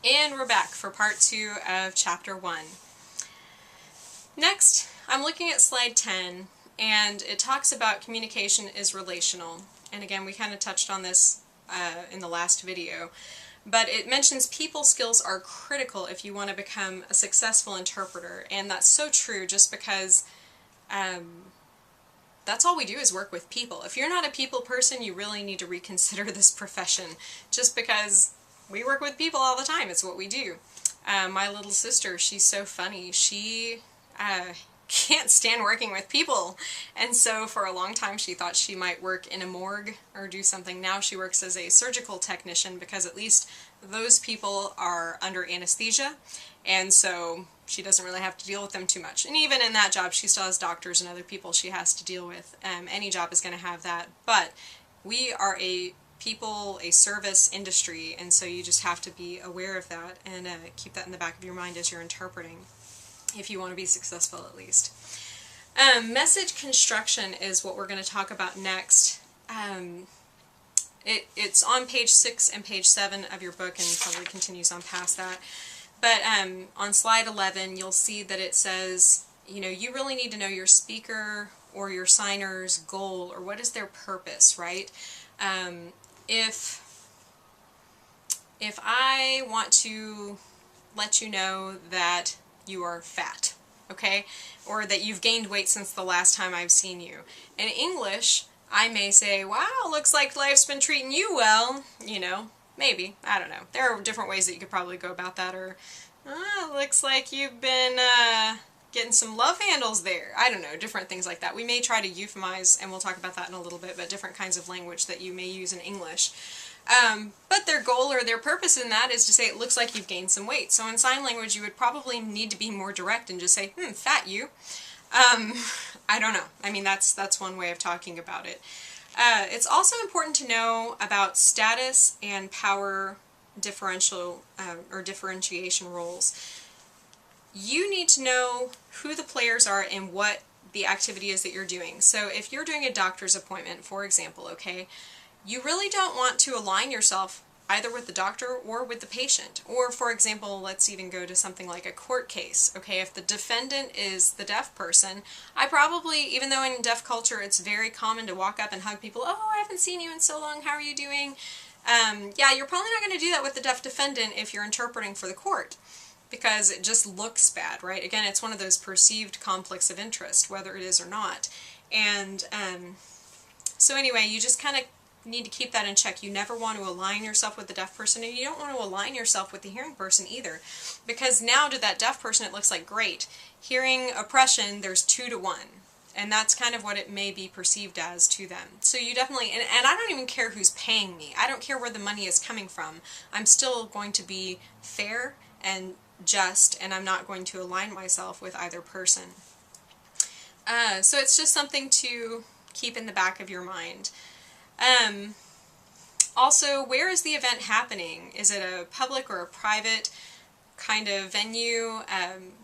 And we're back for part 2 of chapter 1. Next, I'm looking at slide 10, and it talks about communication is relational. And again, we kind of touched on this in the last video, but it mentions people skills are critical if you want to become a successful interpreter. And that's so true, just because that's all we do is work with people. If you're not a people person, you really need to reconsider this profession, just because we work with people all the time. It's what we do. My little sister, she's so funny. She can't stand working with people, and so for a long time she thought she might work in a morgue or do something. Now she works as a surgical technician, because at least those people are under anesthesia, and so she doesn't really have to deal with them too much. And even in that job, she still has doctors and other people she has to deal with. Any job is going to have that, but we are a service industry, and so you just have to be aware of that and keep that in the back of your mind as you're interpreting, if you want to be successful at least. Message construction is what we're going to talk about next. It's on page 6 and page 7 of your book, and probably continues on past that. But on slide 11, you'll see that it says, you know, you really need to know your speaker or your signer's goal, or what is their purpose, right? If I want to let you know that you are fat, okay, or that you've gained weight since the last time I've seen you, in English I may say, wow, looks like life's been treating you well, you know, maybe, I don't know. There are different ways that you could probably go about that, or looks like you've been getting some love handles there. I don't know, different things like that. We may try to euphemize, and we'll talk about that in a little bit, but different kinds of language that you may use in English. But their goal or their purpose in that is to say it looks like you've gained some weight. So in sign language you would probably need to be more direct and just say, fat you. I don't know. I mean, that's one way of talking about it. It's also important to know about status and power differential or differentiation roles. You need to know who the players are and what the activity is that you're doing. So if you're doing a doctor's appointment, for example, okay, you really don't want to align yourself either with the doctor or with the patient. Or, for example, let's even go to something like a court case. Okay, if the defendant is the deaf person, I probably, even though in deaf culture it's very common to walk up and hug people, oh, I haven't seen you in so long, how are you doing? Yeah, you're probably not going to do that with the deaf defendant if you're interpreting for the court, because it just looks bad, right? Again, it's one of those perceived conflicts of interest, whether it is or not. And so anyway, you just kind of need to keep that in check. You never want to align yourself with the deaf person, and you don't want to align yourself with the hearing person either, because now to that deaf person it looks like great. Hearing oppression, there's 2 to 1, and that's kind of what it may be perceived as to them. So you definitely, and I don't even care who's paying me. I don't care where the money is coming from. I'm still going to be fair and just, and I'm not going to align myself with either person. So it's just something to keep in the back of your mind. Also, where is the event happening? Is it a public or a private kind of venue?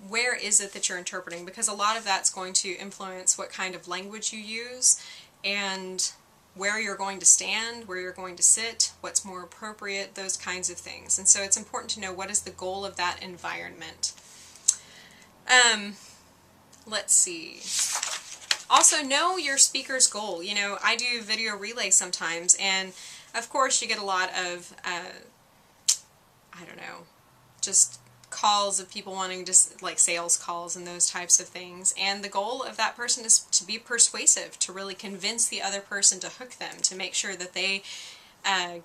Where is it that you're interpreting? Because a lot of that's going to influence what kind of language you use, and where you're going to stand, where you're going to sit, what's more appropriate, those kinds of things. And so it's important to know what is the goal of that environment. Let's see. Also, know your speaker's goal. You know, I do video relay sometimes, and of course you get a lot of, I don't know, just calls of people wanting to, like sales calls and those types of things. And the goal of that person is to be persuasive, to really convince the other person, to hook them, to make sure that they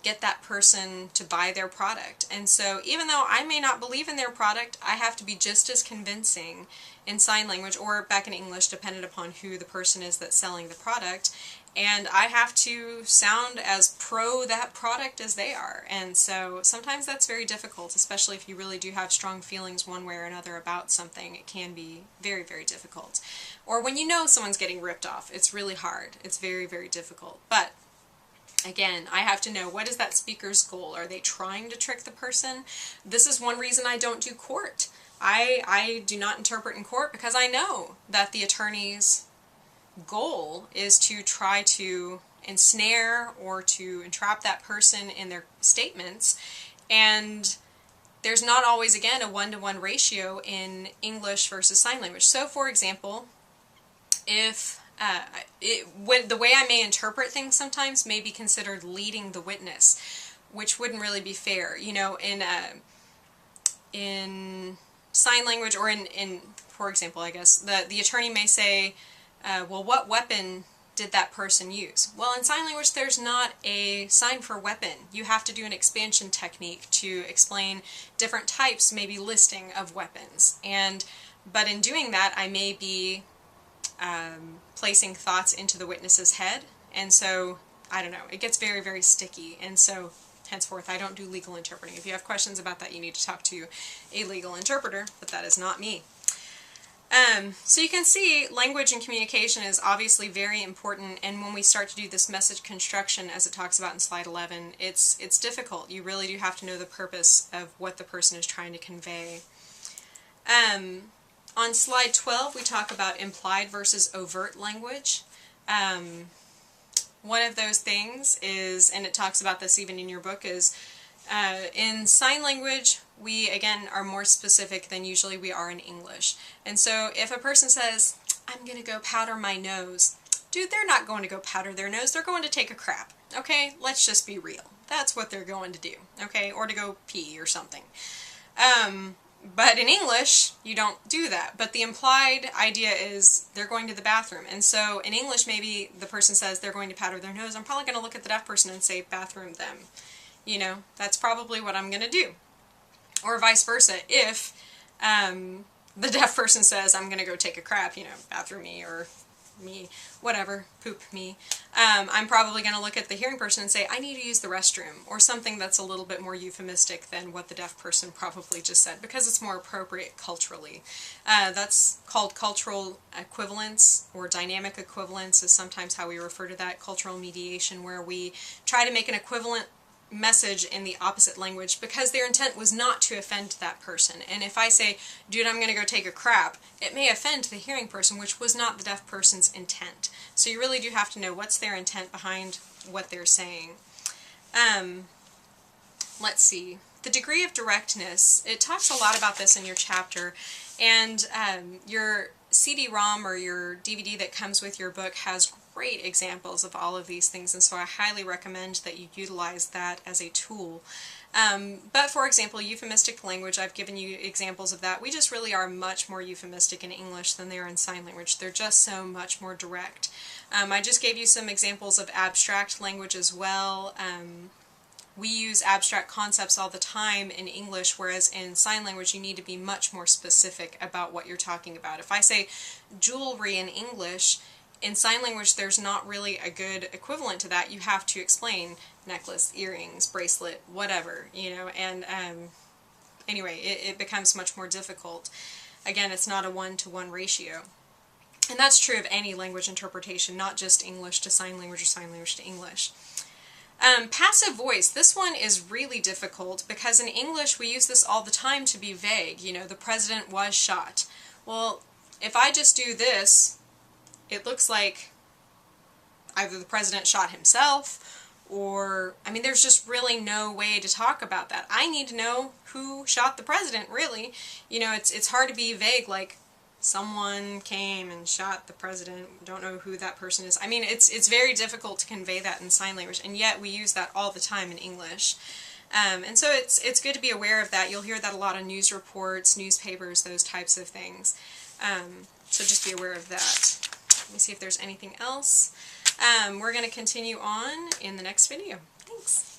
get that person to buy their product. And so even though I may not believe in their product, I have to be just as convincing in sign language, or back in English, dependent upon who the person is that's selling the product. And I have to sound as pro that product as they are. And so sometimes that's very difficult, especially if you really do have strong feelings one way or another about something. It can be very, very difficult. Or when you know someone's getting ripped off, it's really hard. It's very, very difficult. But again, I have to know, what is that speaker's goal? Are they trying to trick the person? This is one reason I don't do court. I do not interpret in court, because I know that the attorney's goal is to try to ensnare or to entrap that person in their statements, and there's not always, again, a one-to-one ratio in English versus sign language. So, for example, if the way I may interpret things sometimes may be considered leading the witness, which wouldn't really be fair. You know, in sign language, or in for example, I guess, the attorney may say, well, what weapon did that person use? Well, in sign language, there's not a sign for weapon. You have to do an expansion technique to explain different types, maybe listing of weapons. But in doing that, I may be placing thoughts into the witness's head, and so, I don't know, it gets very, very sticky, and so henceforth I don't do legal interpreting. If you have questions about that, you need to talk to a legal interpreter, but that is not me. So you can see language and communication is obviously very important, and when we start to do this message construction, as it talks about in slide 11, it's difficult. You really do have to know the purpose of what the person is trying to convey. On slide 12, we talk about implied versus overt language. One of those things is, and it talks about this even in your book, is in sign language, we, again, are more specific than usually we are in English. And so if a person says, I'm going to go powder my nose, dude, they're not going to go powder their nose, they're going to take a crap. Okay? Let's just be real. That's what they're going to do. Okay? Or to go pee or something. But in English, you don't do that. But the implied idea is they're going to the bathroom. And so in English, maybe the person says they're going to powder their nose. I'm probably going to look at the deaf person and say, bathroom them. You know, that's probably what I'm going to do. Or vice versa. If the deaf person says, I'm going to go take a crap, you know, bathroom me, or me, whatever, poop me, I'm probably going to look at the hearing person and say, I need to use the restroom, or something that's a little bit more euphemistic than what the deaf person probably just said, because it's more appropriate culturally. That's called cultural equivalence, or dynamic equivalence is sometimes how we refer to that, cultural mediation, where we try to make an equivalent message in the opposite language because their intent was not to offend that person. And if I say, dude, I'm going to go take a crap, it may offend the hearing person, which was not the deaf person's intent. So you really do have to know what's their intent behind what they're saying. Let's see. The degree of directness, it talks a lot about this in your chapter, and your CD-ROM or your DVD that comes with your book has great examples of all of these things, and so I highly recommend that you utilize that as a tool. But for example, euphemistic language, I've given you examples of that. We just really are much more euphemistic in English than they are in sign language. They're just so much more direct. I just gave you some examples of abstract language as well. We use abstract concepts all the time in English, whereas in sign language you need to be much more specific about what you're talking about. If I say jewelry in English, in sign language there's not really a good equivalent to that. You have to explain necklace, earrings, bracelet, whatever, you know, and anyway, it becomes much more difficult. Again, it's not a one-to-one ratio. And that's true of any language interpretation, not just English to sign language or sign language to English. Passive voice, this one is really difficult because in English we use this all the time to be vague. You know, the president was shot. Well, if I just do this, it looks like either the president shot himself or, I mean, there's just really no way to talk about that. I need to know who shot the president, really. You know, it's hard to be vague, like, someone came and shot the president, don't know who that person is. I mean, it's very difficult to convey that in sign language, and yet we use that all the time in English. And so it's good to be aware of that. You'll hear that a lot in news reports, newspapers, those types of things. So just be aware of that. Let me see if there's anything else. We're going to continue on in the next video. Thanks.